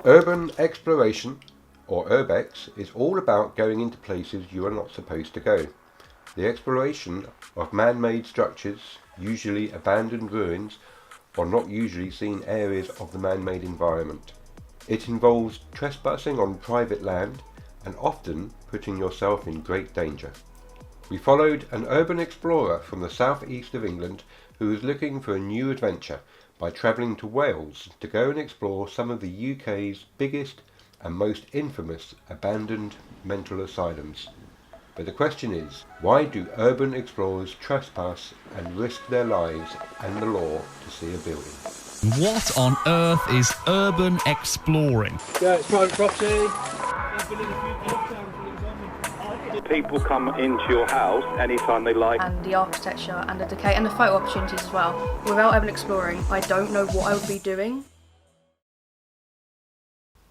Urban exploration, or urbex, is all about going into places you are not supposed to go. The exploration of man-made structures, usually abandoned ruins, or not usually seen areas of the man-made environment. It involves trespassing on private land and often putting yourself in great danger. We followed an urban explorer from the southeast of England who was looking for a new adventure by travelling to Wales to go and explore some of the UK's biggest and most infamous abandoned mental asylums. But the question is, why do urban explorers trespass and risk their lives and the law to see a building? What on earth is urban exploring? Yeah, it's private property. People come into your house anytime they like. And the architecture and the decay and the photo opportunities as well. Without urban exploring, I don't know what I would be doing.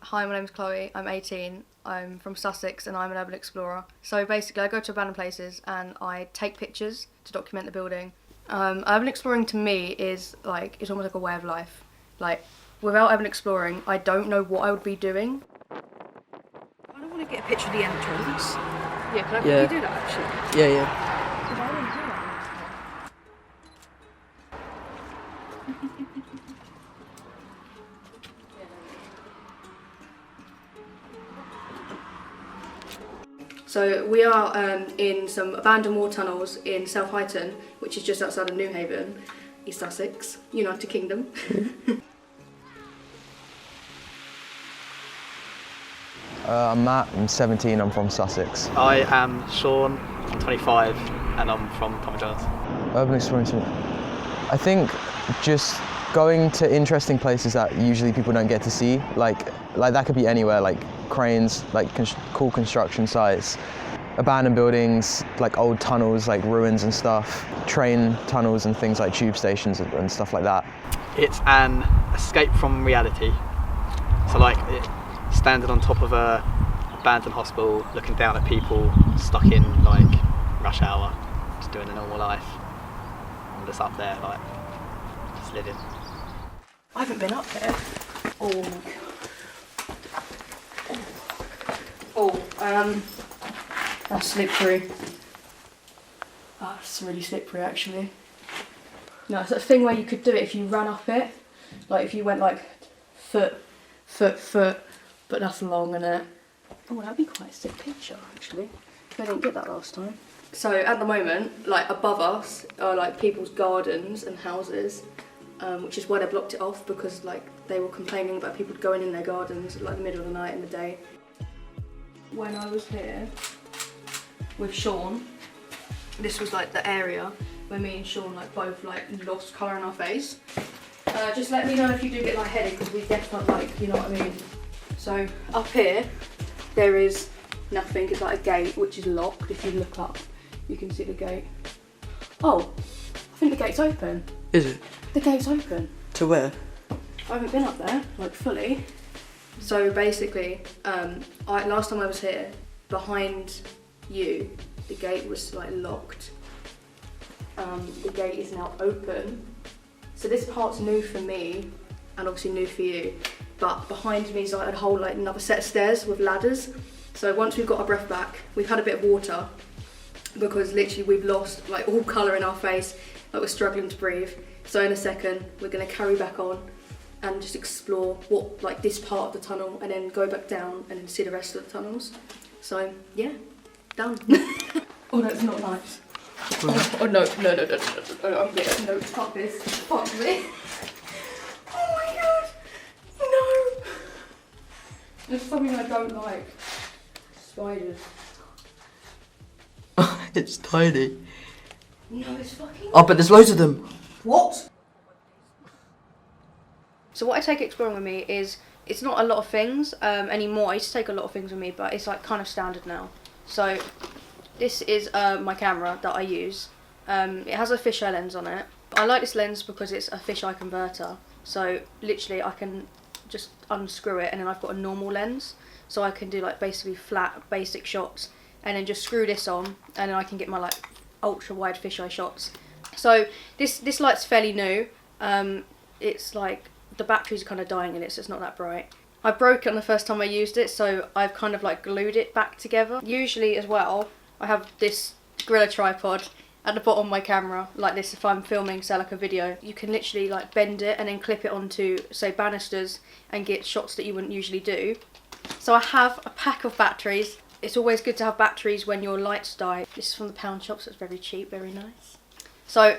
Hi, my name's Chloe, I'm 18, I'm from Sussex and I'm an urban explorer. So basically I go to abandoned places and I take pictures to document the building. Urban exploring to me is like, it's almost like a way of life. Like, without urban exploring, I don't know what I would be doing. I don't want to get a picture of the entrance. Yeah, can I do that actually? Yeah. Because I want to do that. So we are in some abandoned war tunnels in South Highton, which is just outside of Newhaven, East Sussex, United Kingdom. I'm Matt, I'm 17, I'm from Sussex. I am Sean, I'm 25 and I'm from Tom Jones. Urban exploring, I think just going to interesting places that usually people don't get to see, like that could be anywhere, like cranes, like cool construction sites, abandoned buildings, like old tunnels, like ruins and stuff, train tunnels and things like tube stations and stuff like that. It's an escape from reality. So like standing on top of a abandoned hospital, looking down at people stuck in like rush hour, just doing a normal life. I'm just up there like, just living. I haven't been up there. Oh my god. That's slippery. Oh, it's really slippery actually. No, it's that thing where you could do it if you ran up it. Like if you went like foot, but nothing long in it. Oh, that'd be quite a sick picture actually. I didn't get that last time. So at the moment, like above us are like people's gardens and houses, which is why they blocked it off, because like they were complaining about people going in their gardens at like the middle of the night in the day. When I was here with Sean, this was like the area where me and Sean like both like lost colour in our face. Just let me know if you do get lightheaded, because we definitely like, you know what I mean. So up here there is nothing. It's like a gate which is locked. If you look up you can see the gate. Oh, I think the gate's open. Is it? The gate's open. To where? I haven't been up there like fully. So basically, last time I was here, behind you, the gate was like locked. The gate is now open. So this part's new for me, and obviously new for you. But behind me is like a whole like another set of stairs with ladders. So once we've got our breath back, we've had a bit of water, because literally we've lost like all colour in our face, like we're struggling to breathe. So in a second, we're gonna carry back on and just explore what like this part of the tunnel, and then go back down and then see the rest of the tunnels. So yeah, done. Oh no, it's not nice. Oh no, I'm getting no, fuck this, fuck me. Oh my god, no. There's something I don't like. Spiders. It's tiny. No, it's fucking... Oh, but there's loads of them. What? So what I take exploring with me is, it's not a lot of things anymore. I used to take a lot of things with me, but it's like kind of standard now. So this is my camera that I use. It has a fisheye lens on it. I like this lens because it's a fisheye converter. So literally I can just unscrew it and then I've got a normal lens. So I can do like basically flat basic shots, and then just screw this on, and then I can get my like ultra wide fisheye shots. So this light's fairly new. It's like the batteries are kind of dying in it, so it's not that bright. I broke it on the first time I used it, so I've kind of like glued it back together. Usually as well, I have this Gorilla tripod at the bottom of my camera, like this if I'm filming, say like a video. You can literally like bend it and then clip it onto, say, banisters and get shots that you wouldn't usually do. So I have a pack of batteries. It's always good to have batteries when your lights die. This is from the pound shop, so it's very cheap, very nice. So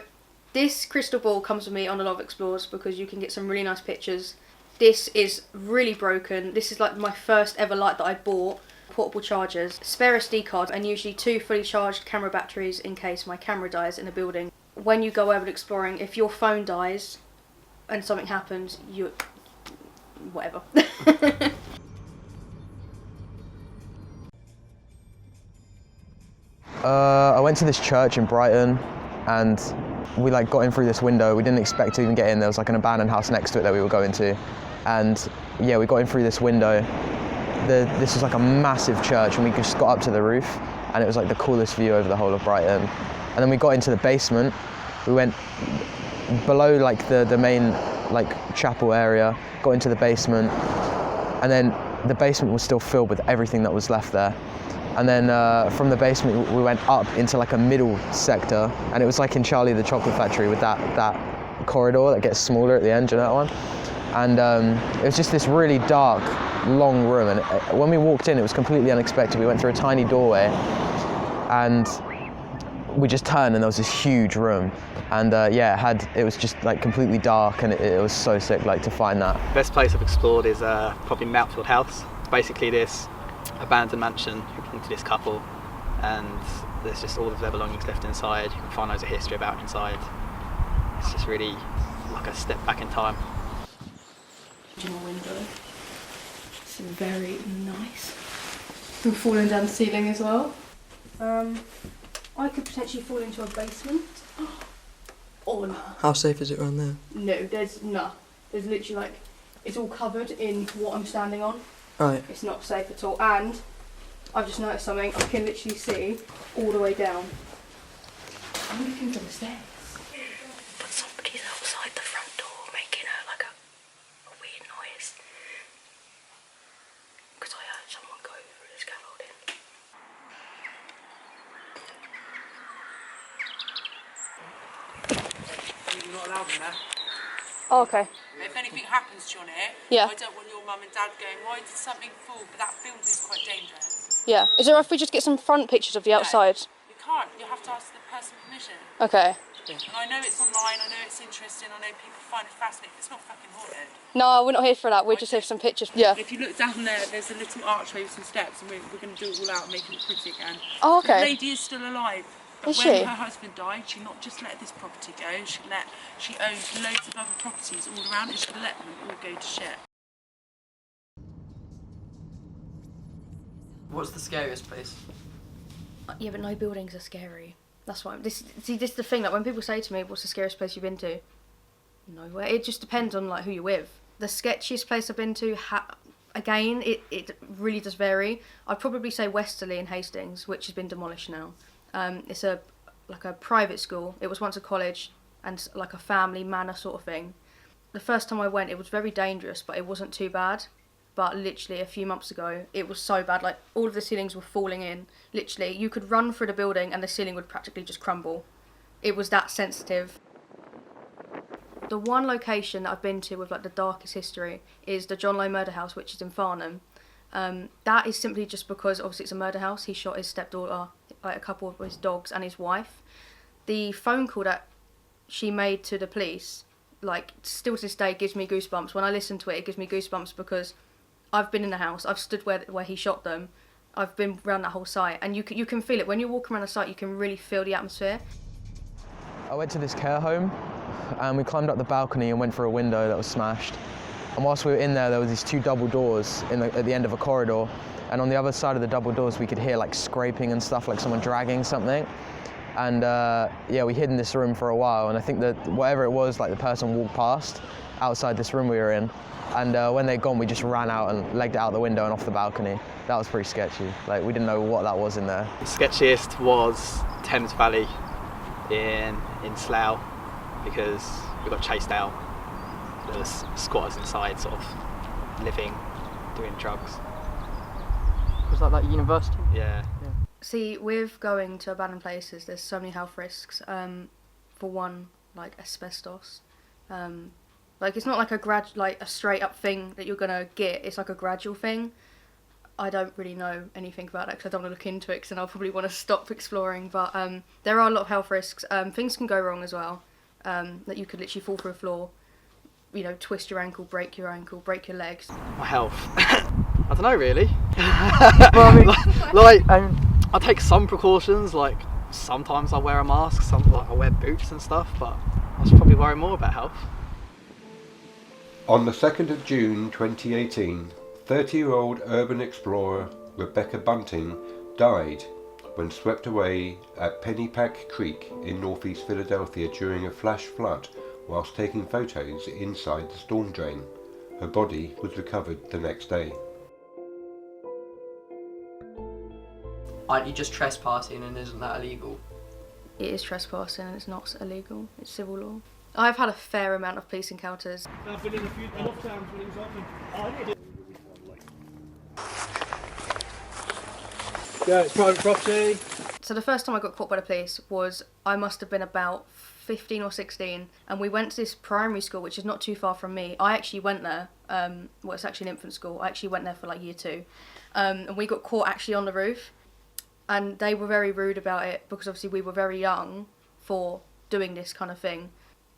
this crystal ball comes with me on a lot of explores because you can get some really nice pictures. This is really broken. This is like my first ever light that I bought. Portable chargers, spare SD card, and usually 2 fully charged camera batteries in case my camera dies in a building. When you go urban exploring, if your phone dies and something happens, whatever. I went to this church in Brighton and we like got in through this window. We didn't expect to even get in. There was like an abandoned house next to it that we were going to. And yeah, we got in through this window. This was like a massive church and we just got up to the roof and it was like the coolest view over the whole of Brighton. And then we got into the basement. We went below like the main like chapel area, got into the basement, and then the basement was still filled with everything that was left there. And then from the basement we went up into like a middle sector, and it was like in Charlie the Chocolate Factory with that corridor that gets smaller at the end, you know that one? And it was just this really dark, long room, and when we walked in it was completely unexpected. We went through a tiny doorway and we just turned and there was this huge room, and yeah, it was just like completely dark, and it was so sick like to find that. Best place I've explored is probably Mountfield House. It's basically this abandoned mansion who belonged to this couple, and there's just all of their belongings left inside. You can find loads of history about inside. It's just really like a step back in time. Original window. It's very nice. I'm falling down the ceiling as well. I could potentially fall into a basement. Oh no. How safe is it around there? No, there's literally like, it's all covered in what I'm standing on. Right. It's not safe at all, and I've just noticed something. I can literally see all the way down. I'm looking for the stairs. But somebody's outside the front door making like a weird noise. Because I heard someone go through the scaffolding. You're not allowed in there. Oh, okay. If anything happens to you on it, Yeah. I don't want your mum and dad going, why did something fall? But that building is quite dangerous. Yeah. Is it alright if we just get some front pictures of the outside? You can't. You have to ask the person permission. Okay. And I know it's online, I know it's interesting, I know people find it fascinating. It's not fucking haunted. No, we're not here for that. We're just here for some pictures. Yeah. If you look down there, there's a little archway with some steps, and we're going to do it all out and make it pretty again. Oh, The okay. lady is still alive. But Is when she? her husband died, she not just let this property go, she owned loads of other properties all around, and she let them all go to shit. What's the scariest place? Yeah, but no buildings are scary. That's why. This is the thing. Like when people say to me, "What's the scariest place you've been to?" Nowhere. It just depends on like who you're with. The sketchiest place I've been to, again, it really does vary. I'd probably say Westerly in Hastings, which has been demolished now. It's like a private school. It was once a college and like a family manor sort of thing. The first time I went, it was very dangerous, but it wasn't too bad. But literally a few months ago, it was so bad. Like all of the ceilings were falling in. Literally, you could run through the building and the ceiling would practically just crumble. It was that sensitive. The one location that I've been to with like the darkest history is the John Lowe murder house, which is in Farnham. That is simply just because obviously it's a murder house. He shot his stepdaughter, like a couple of his dogs and his wife. The phone call that she made to the police, like still to this day gives me goosebumps. When I listen to it, it gives me goosebumps because I've been in the house, I've stood where he shot them, I've been around that whole site, and you can feel it. When you walk around the site, you can really feel the atmosphere. I went to this care home and we climbed up the balcony and went through a window that was smashed. And whilst we were in there, there were these 2 double doors at the end of a corridor, and on the other side of the double doors we could hear like scraping and stuff, like someone dragging something. And yeah, we hid in this room for a while, and I think that whatever it was, like the person walked past outside this room we were in, and when they'd gone, we just ran out and legged it out the window and off the balcony. That was pretty sketchy. Like we didn't know what that was in there. The sketchiest was Thames Valley in Slough, because we got chased out. There was squatters inside, sort of living doing drugs. Was that like university? Yeah. See, with going to abandoned places, there's so many health risks. For one, like asbestos. Like it's not like a straight up thing that you're gonna get. It's like a gradual thing. I don't really know anything about that because I don't want to look into it because then I'll probably want to stop exploring. But there are a lot of health risks. Things can go wrong as well. That you could literally fall through a floor, you know, twist your ankle, break your legs. My health. I don't know really. Well, I mean, I take some precautions. Like sometimes I wear a mask. I wear boots and stuff. But I should probably worry more about health. On the 2nd of June 2018, 30-year-old urban explorer Rebecca Bunting died when swept away at Pennypack Creek in northeast Philadelphia during a flash flood whilst taking photos inside the storm drain. Her body was recovered the next day. Aren't you just trespassing, and isn't that illegal? It is trespassing and it's not illegal. It's civil law. I've had a fair amount of police encounters. I've been in enough times when it was open. Yeah, it's private property. So the first time I got caught by the police was, I must have been about 15 or 16, and we went to this primary school which is not too far from me. I actually went there, well it's actually an infant school, I actually went there for like year 2, and we got caught actually on the roof, and they were very rude about it because obviously we were very young for doing this kind of thing.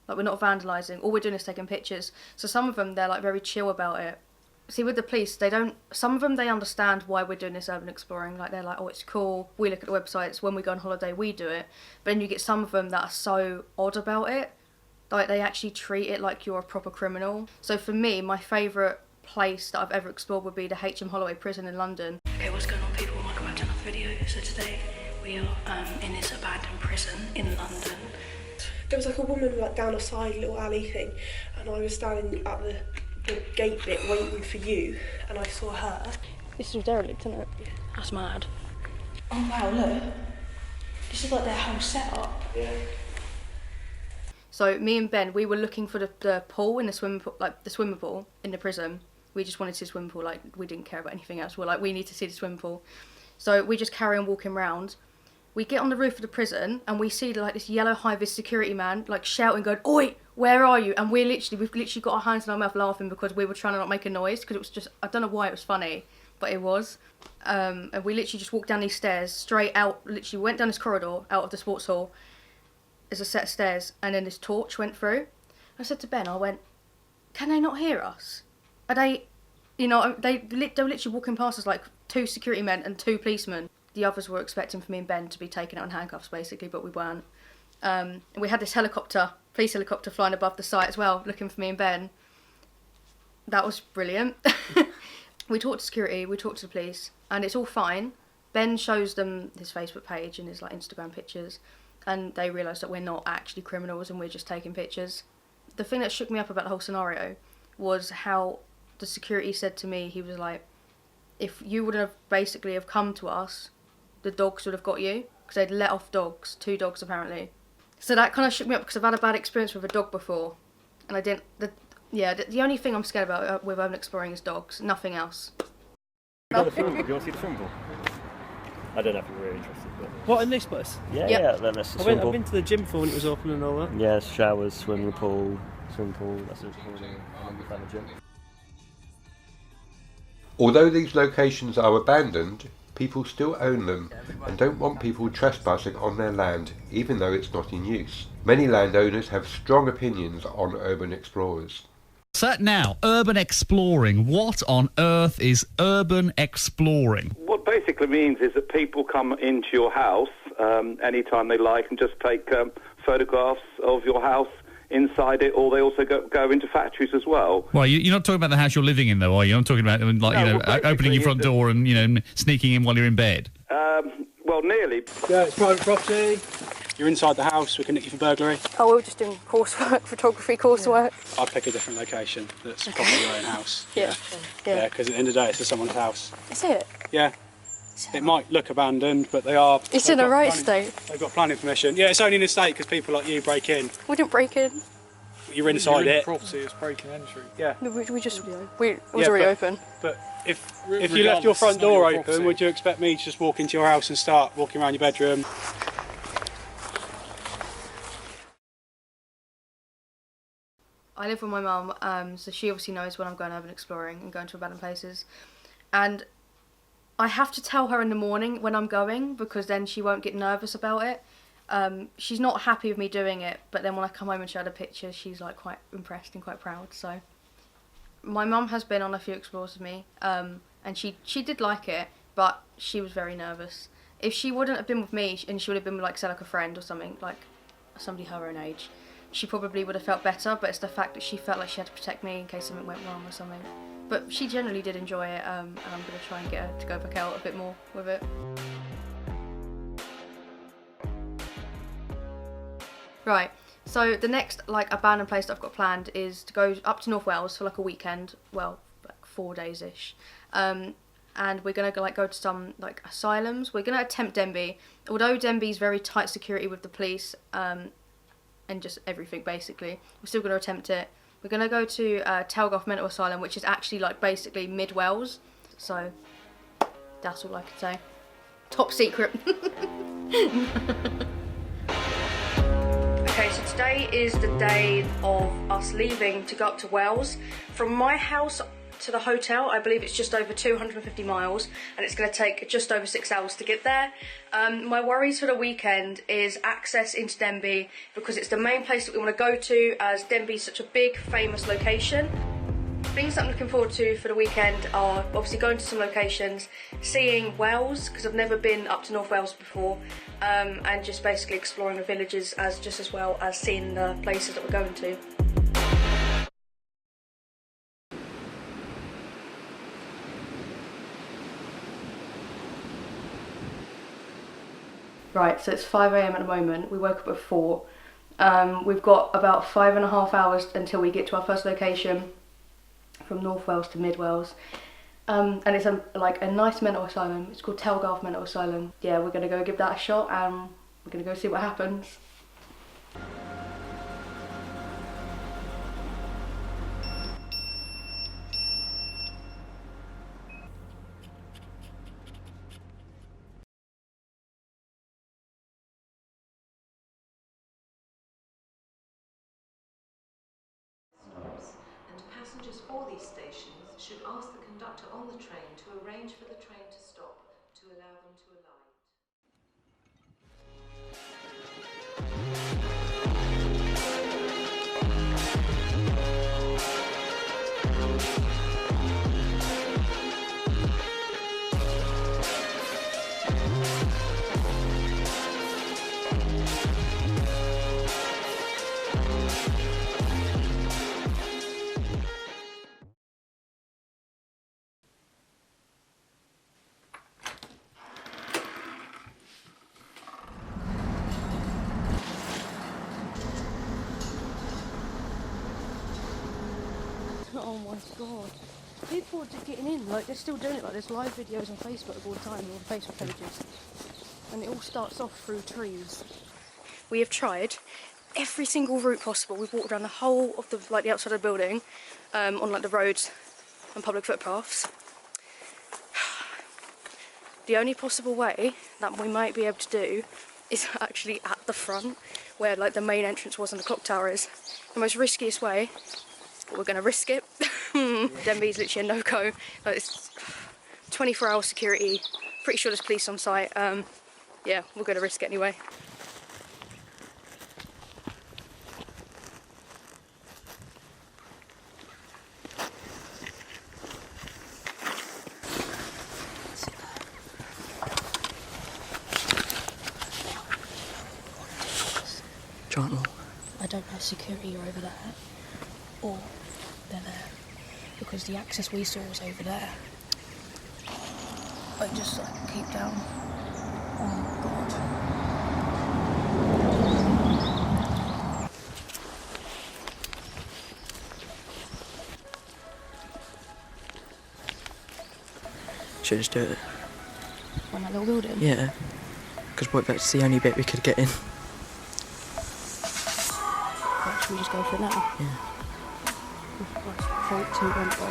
Like we're not vandalising, all we're doing is taking pictures. So some of them, they're like very chill about it. See, with the police, some of them, they understand why we're doing this urban exploring. Like, they're like, oh, it's cool, we look at the websites, when we go on holiday, we do it. But then you get some of them that are so odd about it. Like, they actually treat it like you're a proper criminal. So for me, my favourite place that I've ever explored would be the H.M. Holloway prison in London. Okay, what's going on, people? Welcome back to another video. So today, we are in this abandoned prison in London. There was like a woman like down a side little alley thing, and I was standing at the gate bit waiting for you, and I saw her. This is derelict, isn't it? Yeah. That's mad. Oh wow, look. This is like their whole setup. Yeah. So me and Ben, we were looking for the pool in the swimming pool, like the swimming pool in the prison. We just wanted to see the swimming pool, like we didn't care about anything else. We're like, we need to see the swimming pool. So we just carry on walking around. We get on the roof of the prison and we see like this yellow high-vis security man like shouting, going, "Oi, where are you?" And we've literally got our hands in our mouth laughing because we were trying to not make a noise because it was just, I don't know why it was funny, but it was. And we literally just walked down these stairs straight out, literally went down this corridor out of the sports hall. There's a set of stairs and then this torch went through. I said to Ben, I went, can they not hear us? Are they, you know, they were literally walking past us like 2 security men and 2 policemen. The others were expecting for me and Ben to be taken out in handcuffs, basically, but we weren't. And we had this police helicopter flying above the site as well, looking for me and Ben. That was brilliant. We talked to security, we talked to the police, and it's all fine. Ben shows them his Facebook page and his like Instagram pictures, and they realise that we're not actually criminals and we're just taking pictures. The thing that shook me up about the whole scenario was how the security said to me, he was like, if you would have basically have come to us, the dogs would have got you, because they'd let off dogs, 2 dogs apparently. So that kind of shook me up because I've had a bad experience with a dog before, and I didn't. The only thing I'm scared about with urban exploring is dogs, nothing else. Do you want to see the swimming pool? I don't know if you're really interested. But... What, in this place? Yeah, yep. yeah. Then that's the swimming pool. I've been to the gym before when it was open and all that. Yeah, showers, swimming pool. That's it. The gym. Although these locations are abandoned, people still own them and don't want people trespassing on their land, even though it's not in use. Many landowners have strong opinions on urban explorers. So now, urban exploring. What on earth is urban exploring? What it basically means is that people come into your house anytime they like and just take photographs of your house inside it, or they also go into factories as well. Well, you're not talking about the house you're living in, though, are you? I'm talking about opening your front door and sneaking in while you're in bed. Well, nearly. Yeah, it's private property. You're inside the house. We can nick you for burglary. Oh, we were just doing coursework, photography coursework. I'd pick a different location that's probably your own house. Yeah. Yeah, because at the end of the day, it's someone's house. Is it? Yeah. It might look abandoned, but they are... It's in the right state. They've got planning permission. Yeah, it's only in the state because people like you break in. We didn't break in. you're inside it. Property is breaking entry. Yeah. No, we just it was already open. But if you left your front door open, would you expect me to just walk into your house and start walking around your bedroom? I live with my mum, so she obviously knows when I'm going urban exploring and going to abandoned places. And I have to tell her in the morning when I'm going, because then she won't get nervous about it. She's not happy with me doing it, but then when I come home and show her the pictures, she's like quite impressed and quite proud. So my mum has been on a few explores with me, and she did like it, but she was very nervous. If she wouldn't have been with me, and she would have been with, like, say, like a friend or something, like somebody her own age, she probably would have felt better, but it's the fact that she felt like she had to protect me in case something went wrong or something. But she generally did enjoy it, and I'm going to try and get her to go back out a bit more with it. Right, so the next abandoned place that I've got planned is to go up to North Wales for like a weekend, well, like 4 days-ish. And we're going to go to some like asylums. We're going to attempt Denbigh, although Denbigh's very tight security with the police, and just everything basically. We're still going to attempt it. We're going to go to Telgarth Mental Asylum, which is actually like basically mid-Wales. So that's all I can say. Top secret. Okay, so today is the day of us leaving to go up to Wales. From my house to the hotel, I believe it's just over 250 miles, and it's going to take just over 6 hours to get there. My worries for the weekend is access into Denbigh, because it's the main place that we want to go to, as Denbigh's such a big, famous location. Things that I'm looking forward to for the weekend are obviously going to some locations, seeing Wales, because I've never been up to North Wales before, and just basically exploring the villages just as well as seeing the places that we're going to. Right, so it's 5 AM at the moment. We woke up at 4. We've got about 5.5 hours until we get to our first location, from North Wales to Mid Wales. And it's a nice mental asylum. It's called Telgarth Mental Asylum. Yeah, we're going to go give that a shot, and we're going to go see what happens. And passengers for these stations should ask the conductor on the train to arrange for the train to stop to allow them to alight. Oh my god. People are just getting in, like they're still doing it, like there's live videos on Facebook all the time, all the Facebook pages. And it all starts off through trees. We have tried every single route possible. We've walked around the whole of the outside of the building, on like the roads and public footpaths. The only possible way that we might be able to do is actually at the front, where like the main entrance was and the clock tower is. The most riskiest way, but we're going to risk it. Denbigh's literally a no-go. Like, it's 24-hour security. Pretty sure there's police on site. Yeah, we're going to risk it anyway. I don't know if security are over there or they're there, because the access we saw was over there. I just keep down. Oh god. Should just do it. On that little building? Yeah. Because that's the only bit we could get in. Should we just go for it now? Yeah. 3, 2, 1, go.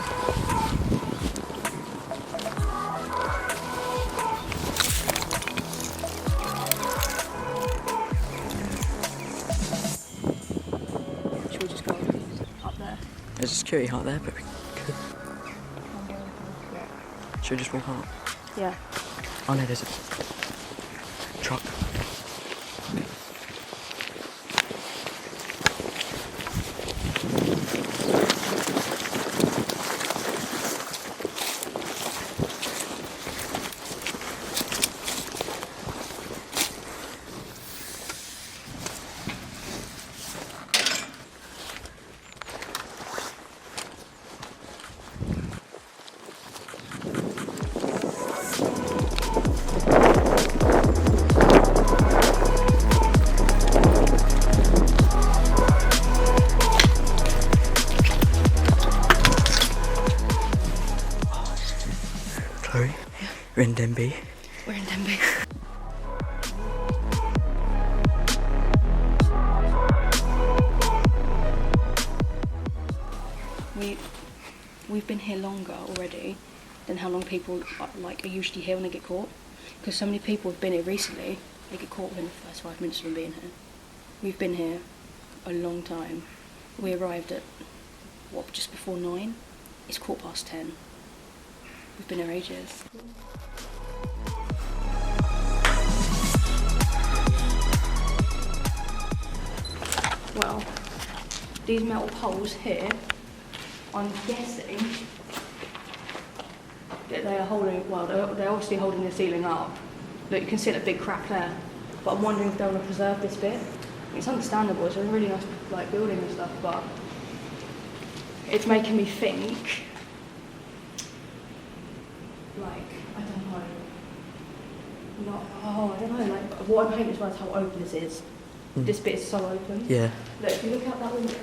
Should we just go up there? There's a security hut there, but we could. Should we just walk up? Yeah. Oh no, there's a truck. Chloe? Yeah. We're in Denby. We're in Denby. We've been here longer already than how long people are usually here when they get caught. Because so many people have been here recently, they get caught within the first 5 minutes of them being here. We've been here a long time. We arrived at, just before 9? It's 10:15. We've been here ages. Well, these metal poles here, I'm guessing that they are holding, they're obviously holding the ceiling up. Look, you can see that big crack there. But I'm wondering if they want to preserve this bit. It's understandable, it's a really nice building and stuff, but it's making me think, I don't know, what I'm hoping is how open this is. This bit is so open. Yeah. Look, if you look out that window,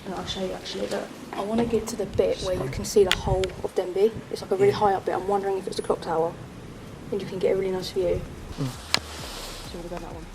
and I'll show you actually, but I want to get to the bit where you can see the whole of Denby. It's like a really high up bit. I'm wondering if it's the clock tower, and you can get a really nice view. So you want to go that one?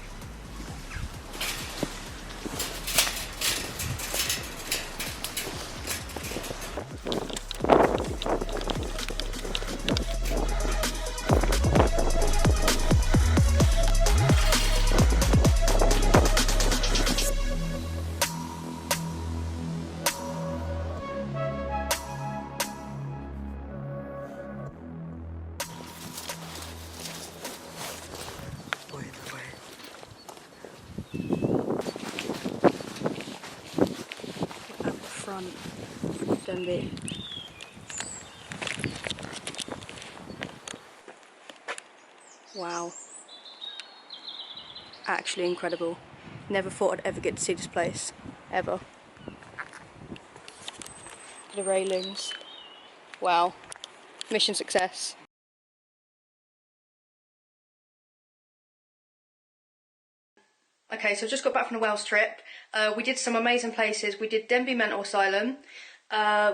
Denby. Wow. Actually incredible. Never thought I'd ever get to see this place. Ever. The railings. Wow. Mission success. Okay, so I just got back from the Wales trip. We did some amazing places. We did Denby Mental Asylum.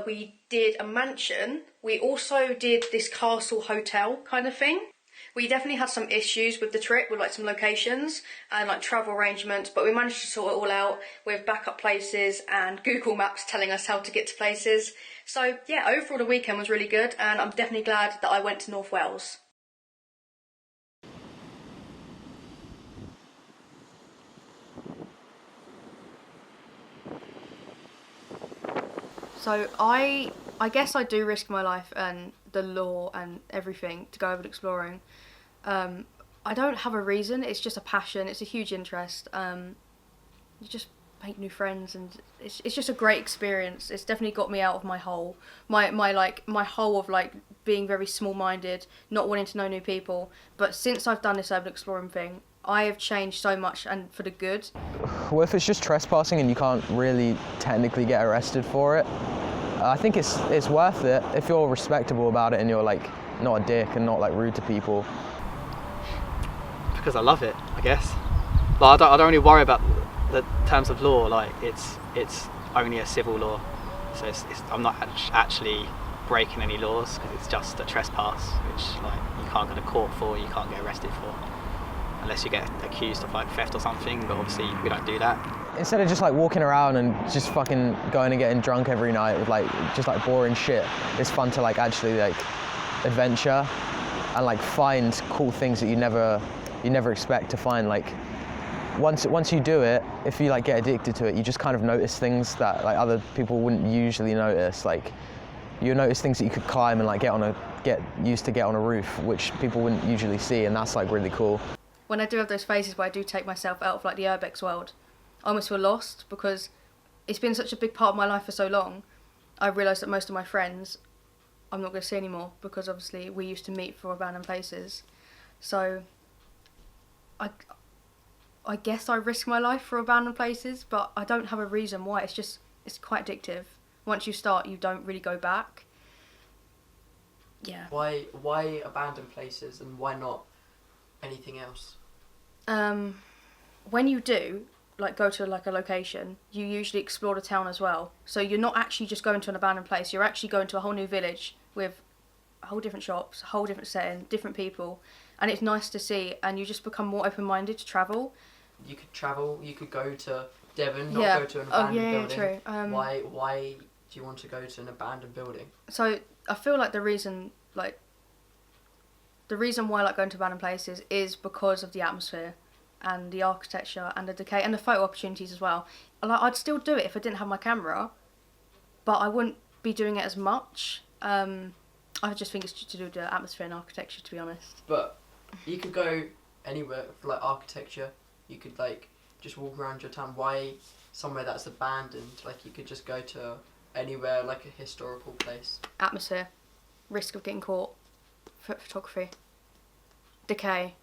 We did a mansion. We also did this castle hotel kind of thing. We definitely had some issues with the trip, with some locations and travel arrangements, but we managed to sort it all out with backup places and Google Maps telling us how to get to places. So yeah, overall the weekend was really good, and I'm definitely glad that I went to North Wales. So I guess I do risk my life and the law and everything to go over exploring. I don't have a reason, it's just a passion, it's a huge interest. You just make new friends, and it's just a great experience. It's definitely got me out of my hole. My hole of being very small-minded, not wanting to know new people. But since I've done this urban exploring thing, I have changed so much, and for the good. Well, if it's just trespassing and you can't really technically get arrested for it, I think it's worth it if you're respectable about it and you're not a dick and not rude to people. Because I love it, I guess. I don't really worry about the terms of law. It's only a civil law, so I'm not actually breaking any laws, because it's just a trespass, which you can't go to court for, you can't get arrested for, unless you get accused of theft or something. But obviously we don't do that. instead of just like walking around and just fucking going and getting drunk every night with like just like boring shit, it's fun to like actually like adventure and like find cool things that you never expect to find. Like once you do it, if you like get addicted to it, you just kind of notice things that like other people wouldn't usually notice. Like you notice things that you could climb and like get used to get on a roof, which people wouldn't usually see, and that's like really cool. When I do have those phases where I do take myself out of like the urbex world, I almost feel lost because it's been such a big part of my life for so long. I realised that most of my friends I'm not going to see anymore because obviously we used to meet for abandoned places. So I guess I risk my life for abandoned places, but I don't have a reason why. It's quite addictive. Once you start, you don't really go back. Yeah. Why abandoned places and why not anything else? When you do like go to like a location, you usually explore the town as well. So you're not actually just going to an abandoned place. You're actually going to a whole new village with a whole different shops, a whole different setting, different people, and it's nice to see. And you just become more open-minded to travel. You could travel. You could go to Devon, not go to an abandoned building. True. Why do you want to go to an abandoned building? So I feel like the reason why I like going to abandoned places is because of the atmosphere and the architecture and the decay and the photo opportunities as well. Like I'd still do it if I didn't have my camera, but I wouldn't be doing it as much. I just think it's to do with the atmosphere and architecture, to be honest. But you could go anywhere for like architecture. You could like just walk around your town. Why somewhere that's abandoned? Like you could just go to anywhere, like a historical place. Atmosphere, risk of getting caught, photography, decay,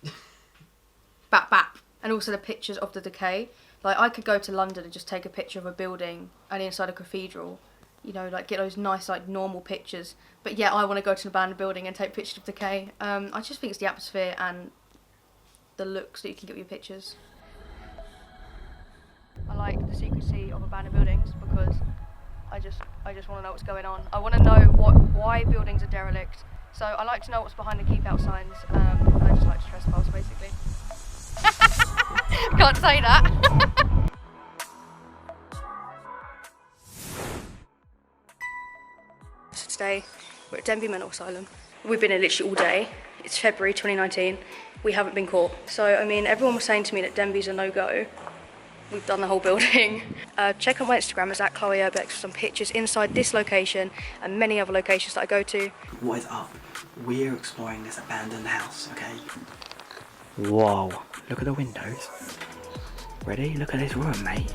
back, and also the pictures of the decay. Like I could go to London and just take a picture of a building and inside a cathedral, you know, like get those nice like normal pictures. But yeah, I want to go to an abandoned building and take pictures of decay. I just think it's the atmosphere and the looks that you can get with your pictures. I like the secrecy of abandoned buildings because I just want to know what's going on. I want to know why buildings are derelict. So I like to know what's behind the keep out signs. And I just like to trespass basically. Can't say that. So today we're at Denby Mental Asylum. We've been here literally all day. It's February 2019. We haven't been caught. So I mean, everyone was saying to me that Denby's a no-go. We've done the whole building. Check out my Instagram, it's at Chloe Urbex, for some pictures inside this location and many other locations that I go to. What is up? We're exploring this abandoned house, okay? Whoa, look at the windows. Ready? Look at this room, mate.